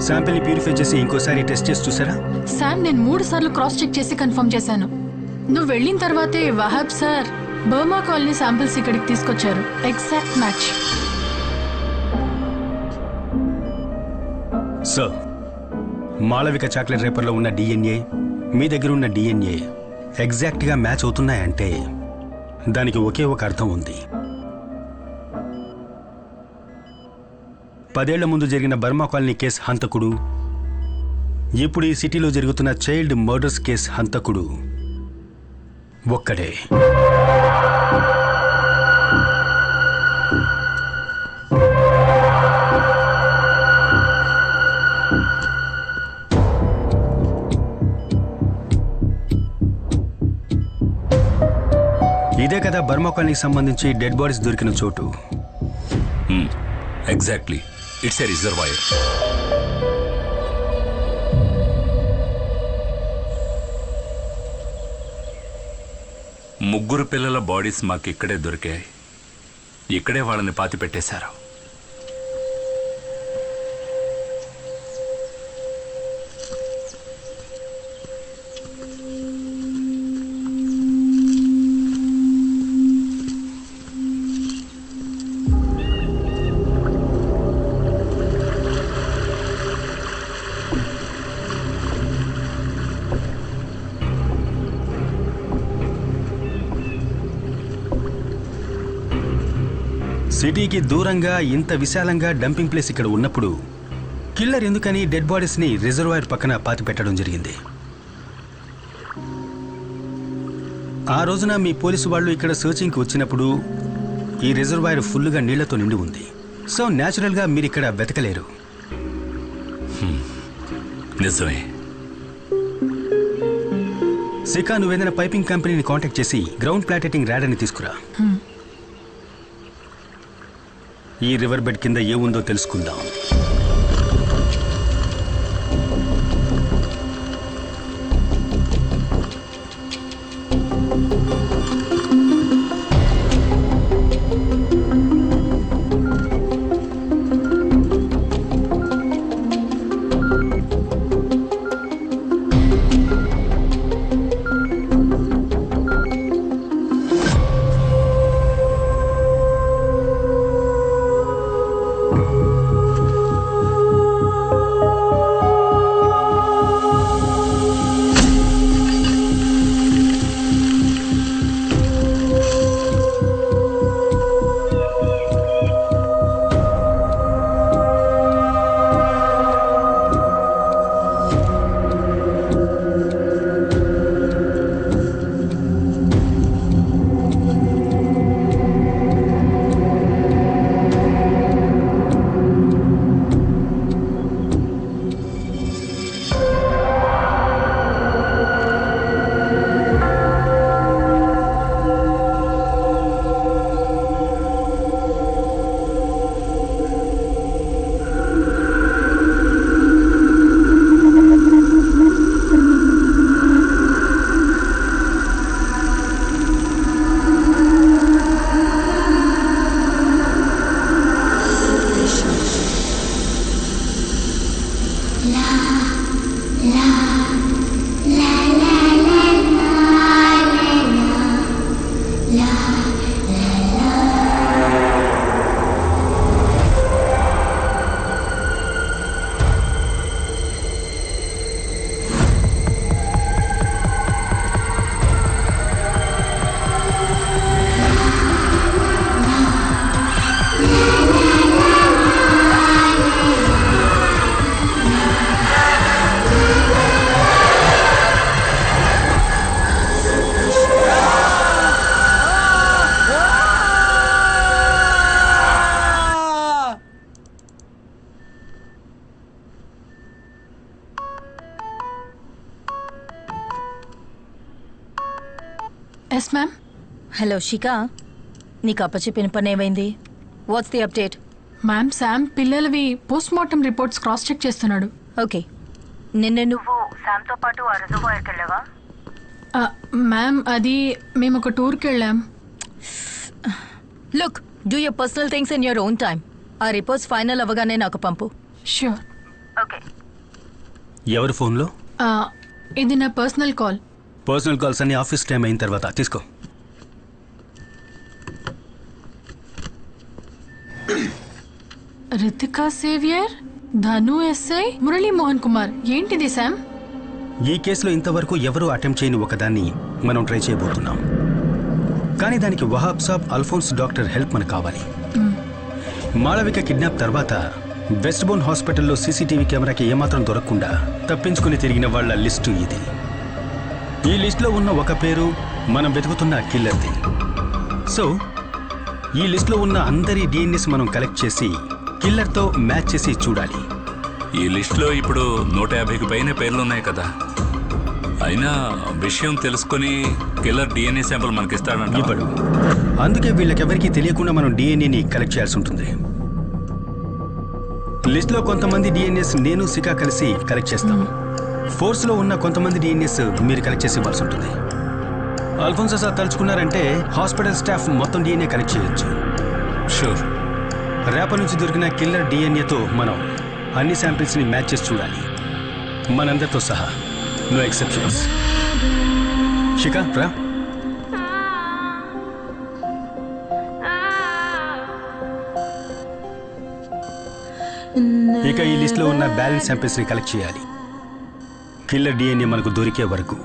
Sample ని purify చేసి ఇంకోసారి టెస్ట్ చేసి చూసారా? శామ్, నేను 3 సార్లు క్రాస్ చెక్ చేసి కన్ఫర్మ్ చేశాను. నువ్వు వెళ్ళిన తర్వాతే Wahab sir Burma colony samples ఇక్కడికి తీసుకొచ్చారు. Exact match. Sir, Malavika chocolate రేపర్లో ఉన్న డిఎన్ఏ మీ దగ్గర ఉన్న డిఎన్ఏ ఎగ్జాక్ట్గా మ్యాచ్ అవుతున్నాయంటే దానికి ఒకే ఒక అర్థం ఉంది. 10 ఏళ్ల ముందు జరిగిన బర్మా కాలనీ కేసు హంతకుడు, ఇప్పుడు ఈ సిటీలో జరుగుతున్న చైల్డ్ మర్డర్స్ కేసు హంతకుడు ఒక్కడే. ఇదే కదా బర్మా కాలనీకి సంబంధించి డెడ్ బాడీస్ దొరికిన చోటు. Exactly, it's a reservoir. ముగ్గురు పిల్లల బాడీస్ మాకు ఇక్కడే దొరికాయి. ఇక్కడే వాళ్ళని పాతి పెట్టేశారు. సిటీకి దూరంగా ఇంత విశాలంగా డంపింగ్ ప్లేస్ ఇక్కడ ఉన్నప్పుడు కిల్లర్ ఎందుకని డెడ్ బాడీస్ ని రిజర్వాయర్ పక్కన పాతి పెట్టడం జరిగింది? ఆ రోజున మీ పోలీసు వాళ్ళు ఇక్కడ సర్చింగ్కి వచ్చినప్పుడు ఈ రిజర్వాయర్ ఫుల్గా నీళ్లతో నిండి ఉంది. సో న్యాచురల్గా మీరు ఇక్కడ వెతకలేరు. నిజమే. సికా, నువ్వేదైనా పైపింగ్ కంపెనీని కాంటాక్ట్ చేసి గ్రౌండ్ ప్లాటెటింగ్ ర్యాడర్ని తీసుకురా. ఈ రివర్ బెడ్ కింద ఏముందో తెలుసుకుందాం. Yes ma'am. హలో శిఖా, నీకు అప్పచెప్పిన పని ఏమైంది? What's the update? Ma'am, Sam పిల్లలవి post mortem reports cross check చేస్తున్నాడు. ఓకే, నిన్న నువ్వు శామ్తో పాటు ఆ రిజర్వాయర్కి వెళ్ళావా? మ్యామ్, అది మేము ఒక టూర్కి వెళ్ళాం. Look, do your personal things in your own time. ఆ రిపోర్ట్స్ ఫైనల్ అవ్వగానే నాకు పంపు. ష్యూర్. ఓకే. ఎవరి ఫోన్లో? ఆ, ఇది నా పర్సనల్ కాల్. పర్సనల్ కాల్స్ అన్ని ఆఫీస్ టైం అయిన తర్వాత తీసుకో. రితికా సేవియర్, ధను ఎస్ఐ, మురళీ మోహన్ కుమార్. ఏంటిది శామ్? ఈ కేసులో ఇంతవరకు ఎవరూ అటెంప్ట్ చేయని ఒకదాన్ని మనం ట్రై చేయబోతున్నాం. కానీ దానికి వహాబ్ సాబ్, అల్ఫోన్స్ డాక్టర్ హెల్ప్ మనకు కావాలి. మాళవిక కిడ్నాప్ తర్వాత వెస్ట్ బోన్ హాస్పిటల్లో సీసీటీవీ కెమెరాకి ఏమాత్రం దొరకకుండా తప్పించుకుని తిరిగిన వాళ్ళ లిస్టు ఇది. ఈ లిస్టులో ఉన్న ఒక పేరు మనం వెతుకుతున్న కిల్లర్ది. సో ఈ లిస్టులో ఉన్న అందరి డిఎన్ఎస్ మనం కలెక్ట్ చేసి కిల్లర్తో మ్యాచ్ చేసి చూడాలి. ఈ లిస్టులో ఇప్పుడు 150కి పైన పేర్లున్నాయి కదా. అయినా విషయం తెలుసుకొని కిల్లర్ డిఎన్ఏ శాంపుల్ మనకిస్తాడంట. ఇప్పుడు అందుకే వీళ్ళకెవరికీ తెలియకుండా మనం డిఎన్ఏని కలెక్ట్ చేయాల్సి ఉంటుంది. లిస్ట్లో కొంతమంది డిఎన్ఎస్ నేను సికా కలిసి కలెక్ట్ చేస్తాం. ఫోర్స్లో ఉన్న కొంతమంది డిఎన్ఎస్ మీరు కలెక్ట్ చేసి ఇవ్వాల్సి ఉంటుంది. అల్ఫోన్సో సార్ తలుచుకున్నారంటే హాస్పిటల్ స్టాఫ్ మొత్తం డిఎన్ఏ కలెక్ట్ చేయొచ్చు. షూర్. రేపటి నుంచి దొరికిన కిల్లర్ డిఎన్ఏతో మనం అన్ని శాంపిల్స్ని మ్యాచ్ చేసి చూడాలి, మనందరితో సహా. No exceptions. శిఖా రా. ఇక ఈ లిస్ట్లో ఉన్న బ్యాలెన్స్ శాంపిల్స్ని కలెక్ట్ చేయాలి, కిల్లర్ డిఎన్ఏ మనకు దొరికే వరకు.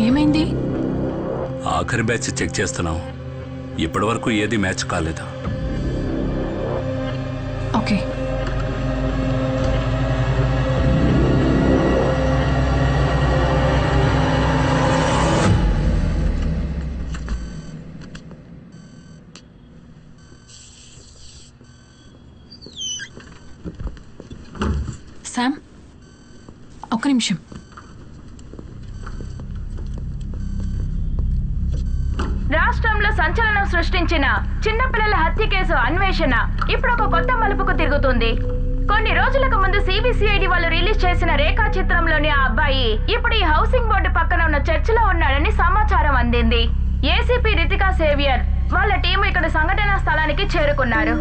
ఏమైంది? ఆఖరి బ్యాచ్ చెక్ చేస్తున్నాం. ఇప్పటి వరకు ఏది మ్యాచ్ కాలేదు. ఓకే. శామ్, ఒక్క నిమిషం. రాష్ట్రంలో సంచలనం సృష్టించిన చిన్నపిల్లల హత్య కేసు అన్వేషణ ఇప్పుడు ఒక కొత్త మలుపుకు తిరుగుతుంది. కొన్ని రోజులకు ముందు సిబిసిఐడి వాళ్ళు రిలీజ్ చేసిన రేఖా చిత్రంలోని ఆ అబ్బాయి ఇప్పుడు ఈ హౌసింగ్ బోర్డు పక్కన ఉన్న చర్చిలో ఉన్నాడని సమాచారం అందింది. ఏసీపీ రితికా సేవియర్ వాళ్ళ టీం ఇక్కడ సంఘటనా స్థలానికి చేరుకున్నారు.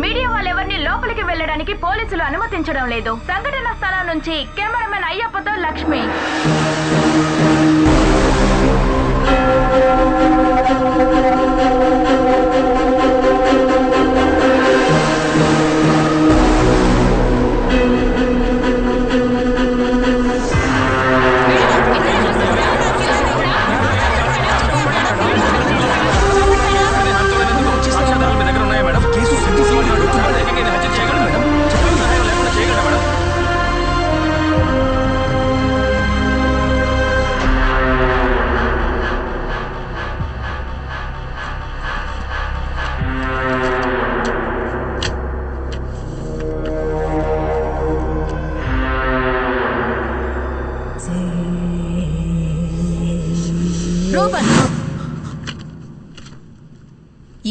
మీడియా వాళ్ళెవరిని లోపలికి వెళ్లడానికి పోలీసులు అనుమతించడం లేదు. సంఘటనా స్థలం నుంచి కెమెరామెన్ అయ్యప్పతో లక్ష్మి. రూబన్,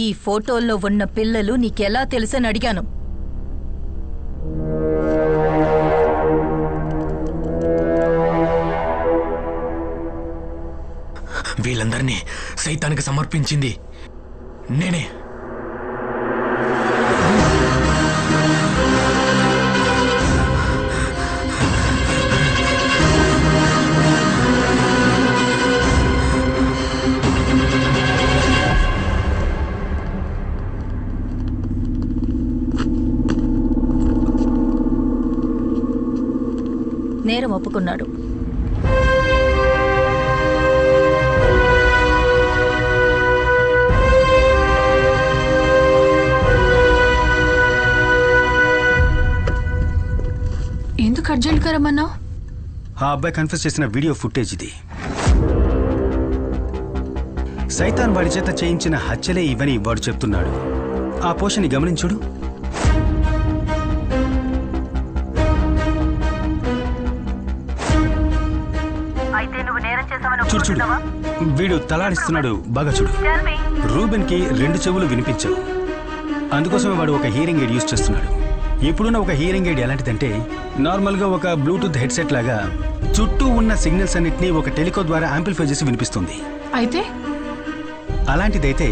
ఈ ఫోటోల్లో ఉన్న పిల్లలు నీకెలా తెలుసని అడిగాను. వీళ్ళందరినీ సైతానికి సమర్పించింది నేనే. నేరం ఒప్పుకున్నాడు. ఎందుకు అర్జెంట్గా రమ్మన్నావు? ఆ అబ్బాయి కన్ఫెస్ చేసిన వీడియో ఫుటేజ్ ఇది. సైతాన్ వాడి చేత చేయించిన హత్యలే ఇవని వాడు చెప్తున్నాడు. ఆ పోషని గమనించుడు. చూడు చూడు, వీడు తలాడిస్తున్నాడు. బాగా చూడు. రూబెన్ కి 2 చెవులు వినిపించవు. అందుకోసమే వాడు ఒక హియరింగ్ ఎయిడ్ యూజ్ చేస్తున్నాడు. ఇప్పుడున్న ఒక హియరింగ్ ఎయిడ్ ఎలాంటిదంటే నార్మల్గా ఒక బ్లూటూత్ హెడ్సెట్ లాగా చుట్టూ ఉన్న సిగ్నల్స్ అన్నిటినీ ఒక టెలికో ద్వారా యాంప్లిఫై చేసి వినిపిస్తుంది. అయితే అలాంటిదైతే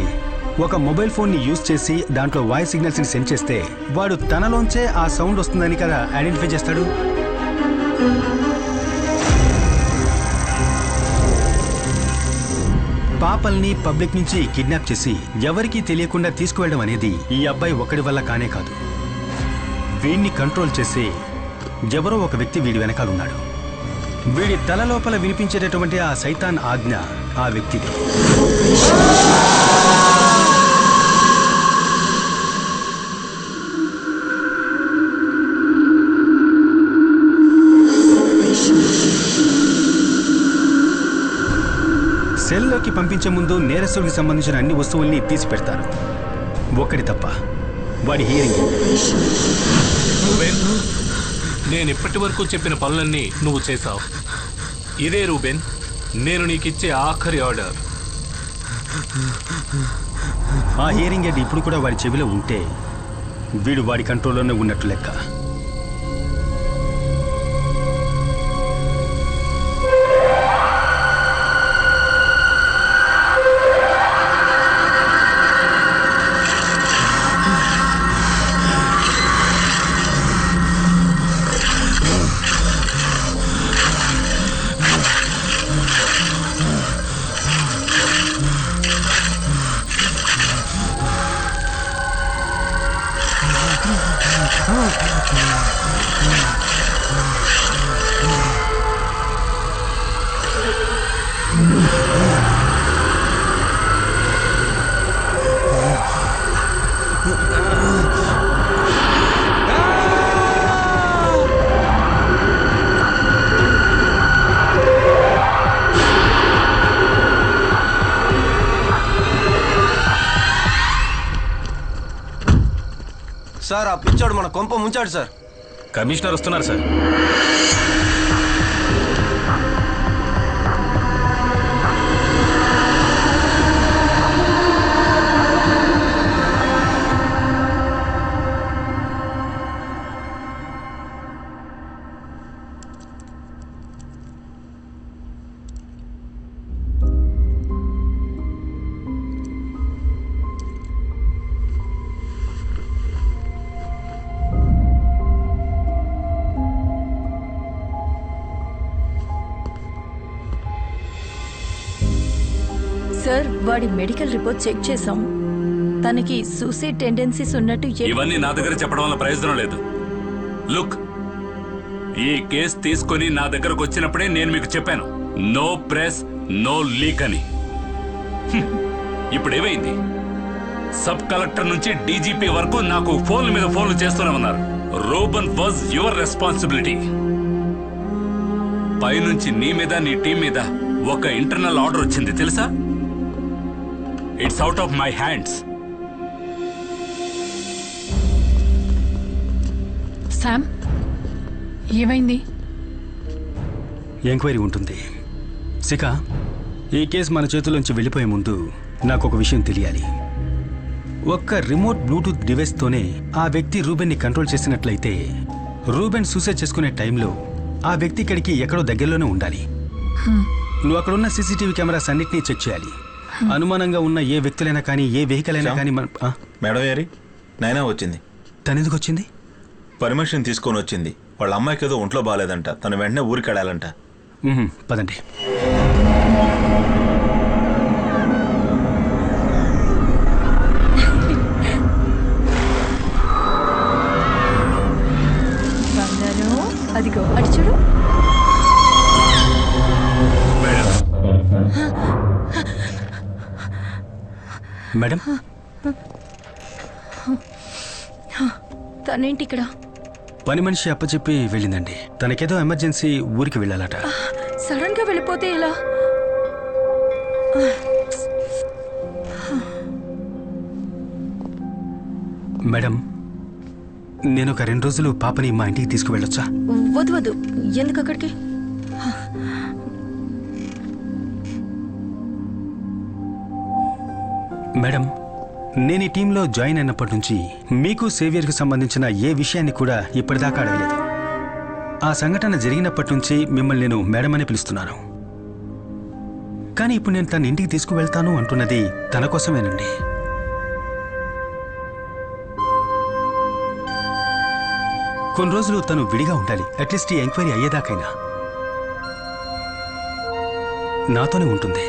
ఒక మొబైల్ ఫోన్ని యూజ్ చేసి దాంట్లో వాయిస్ సిగ్నల్స్ని సెండ్ చేస్తే వాడు తనలోంచే ఆ సౌండ్ వస్తుందని కదా ఐడెంటిఫై చేస్తాడు. పాపల్ని పబ్లిక్ నుంచి కిడ్నాప్ చేసి ఎవరికీ తెలియకుండా తీసుకువెళ్ళడం అనేది ఈ అబ్బాయి ఒక్కడి వల్ల కానే కాదు. వీడిని కంట్రోల్ చేసే ఎవరో ఒక వ్యక్తి వీడి వెనకాలన్నాడు. వీడి తల లోపల వినిపించేటటువంటి ఆ సైతాన్ ఆజ్ఞ ఆ వ్యక్తిది. సెల్లోకి పంపించే ముందు నేరస్తుడికి సంబంధించిన అన్ని వస్తువుల్ని తీసి పెడతారు, ఒక్కడి తప్ప, వాడి హియరింగ్. రూబెన్, నేను ఇప్పటి వరకు చెప్పిన పనులన్నీ నువ్వు చేశావు. ఇదే రూబెన్, నేను నీకిచ్చే ఆఖరి ఆర్డర్. ఆ హియరింగ్ ఎయిడ్ ఇప్పుడు కూడా వాడి చెవిలో ఉంటే వీడు వాడి కంట్రోల్లోనే ఉన్నట్టు లెక్క. సార్, ఆ పిచ్చోడు మన కొంప ముంచాడు సార్. కమిషనర్ వస్తున్నారు సార్. సార్, వాడి మెడికల్ రిపోర్ట్ చెక్ చేశాం. తనకి సూసైడ్ టెండెన్సీస్ ఉన్నట్టు ఇవన్నీ నా దగ్గర చెప్పడం వల్ల ప్రయోజనం లేదు. లుక్, ఈ కేసు తీసుకొని నా దగ్గరకు వచ్చినప్పుడే నేను మీకు చెప్పాను, నో ప్రెస్ నో లీక్ అని. ఇప్పుడు ఏమైంది? సబ్ కలెక్టర్ నుంచి డీజీపీ వరకు నాకు ఫోన్ల మీద ఫోన్లు చేస్తూనే ఉన్నారు. Ruben was your responsibility. పైనుంచి నీ మీద నీ టీం మీద ఒక ఇంటర్నల్ ఆర్డర్ వచ్చింది తెలుసా? It's out of my hands. Sam, ఏమైంది? ఎంక్వైరీ ఉంటుంది. శిఖ, ఈ కేసు మన చేతుల్లోంచి వెళ్ళిపోయే ముందు నాకు ఒక విషయం తెలియాలి. ఒక్క రిమోట్ బ్లూటూత్ డివైస్తోనే ఆ వ్యక్తి రూబెన్ని కంట్రోల్ చేసినట్లయితే రూబెన్ సూసైడ్ చేసుకునే టైంలో ఆ వ్యక్తి ఇక్కడికి ఎక్కడో దగ్గరలోనే ఉండాలి. నువ్వు అక్కడున్న సీసీటీవీ కెమెరాస్ అన్నిటినీ చెక్ చేయాలి. అనుమానంగా ఉన్న ఏ వ్యక్తులైనా కానీ ఏ వెహికల్ అయినా కానీ మేడం గారి నైనా వచ్చింది. తనెందుకు వచ్చింది? పర్మిషన్ తీసుకొని వచ్చింది. వాళ్ళ అమ్మాయికి ఏదో ఒంట్లో బాగాలేదంట. తను వెంటనే ఊరికి వెళ్ళాలంట. పదండి. బంగారం అదిగో అటు చూడు. మేడం తనేంటి ఇక్కడ? పని మనిషి అప్పచెప్పి వెళ్ళిందండి. తనకేదో ఎమర్జెన్సీ ఊరికి వెళ్ళాలట. సడన్ గా వెళ్ళిపోతే ఎలా? మేడం, నేను ఒక 2 రోజులు పాపని మా ఇంటికి తీసుకువెళ్ళొచ్చా? వద్దు వద్దు. ఎందుకు అక్కడికి? మేడం, నేను ఈ టీంలో జాయిన్ అయినప్పటి నుంచి మీకు సేవియర్కి సంబంధించిన ఏ విషయాన్ని కూడా ఇప్పటిదాకా అడగలేదు. ఆ సంఘటన జరిగినప్పటి నుంచి మిమ్మల్ని నేను మేడం అని పిలుస్తున్నాను. కానీ ఇప్పుడు నేను తన ఇంటికి తీసుకువెళ్తాను అంటున్నది తన కోసమేనండి. కొన్ని రోజులు తను విడిగా ఉండాలి. అట్లీస్ట్ ఈ ఎంక్వైరీ అయ్యేదాకైనా నాతోనే ఉంటుంది.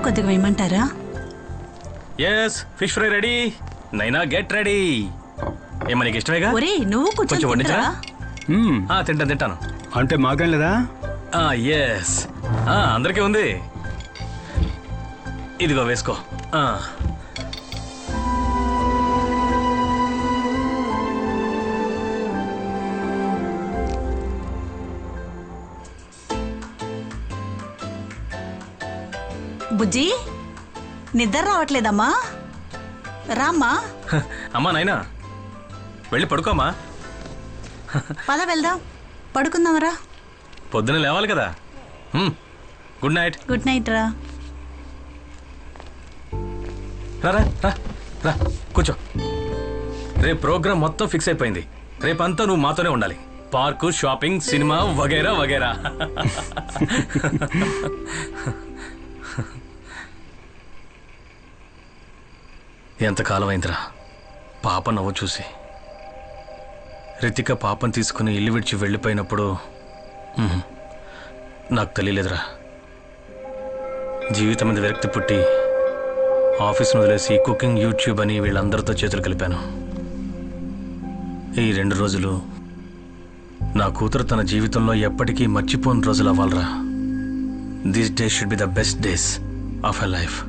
కొద్దిగా వేయమంటారా? Yes, fish fry ready. Naina get ready. ఏమో నీకు ఇష్టమేగా? ఒరే నువ్వు కొంచెం వండించరా? తింటాను. అంటే మాకేం లేదా? ఎస్, అందరికీ ఉంది. ఇదిగో వేసుకో. బుజ్జి, నిద్ర రావట్లేదమ్మా? రామ్మా. అమ్మా నైనా, వెళ్ళి పడుకోమ్మా. పద వెళ్దాం, పడుకుందాంరా. పొద్దున లేవాలి కదా. Good night. గుడ్ నైట్ రా. రా కూర్చో. రేపు ప్రోగ్రామ్ మొత్తం ఫిక్స్ అయిపోయింది. రేపంతా నువ్వు మాతోనే ఉండాలి. పార్కు, షాపింగ్, సినిమా వగైరా వగైరా. ఎంతకాలం అయిందిరా పాప నవ్వు చూసి. రితిక పాపను తీసుకుని ఇల్లు విడిచి వెళ్ళిపోయినప్పుడు నాకు తెలియలేదురా. జీవితం మీద విరక్తి పుట్టి ఆఫీస్ను వదిలేసి కుకింగ్, యూట్యూబ్ అని వీళ్ళందరితో చేతులు కలిపాను. ఈ 2 రోజులు నా కూతురు తన జీవితంలో ఎప్పటికీ మర్చిపోని రోజులు అవ్వాలరా. This day should be the best days of her life.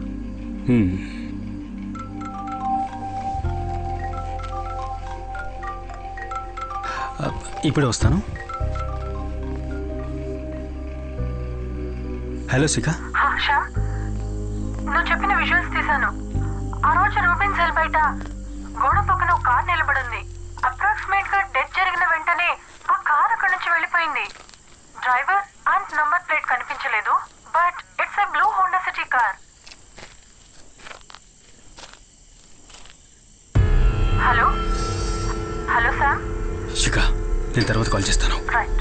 ఇప్పుడే వస్తాను. హలో శిఖ. నువ్వు చెప్పిన విజువల్స్ తీశాను. ఆ రోజు రూబెన్ సెల్ బయట గోడ పక్కన ఒక కార్ నిలబడింది. అప్రాక్సిమేట్ గా డెత్ జరిగిన వెంటనే ఆ కార్ అక్కడి నుంచి వెళ్ళిపోయింది. డ్రైవర్ అండ్ నంబర్ ప్లేట్ కనిపించలేదు, but it's a blue Honda City car. Hello hello Sam. Shikha, నేను తర్వాత కాల్ చేస్తాను. రైట్.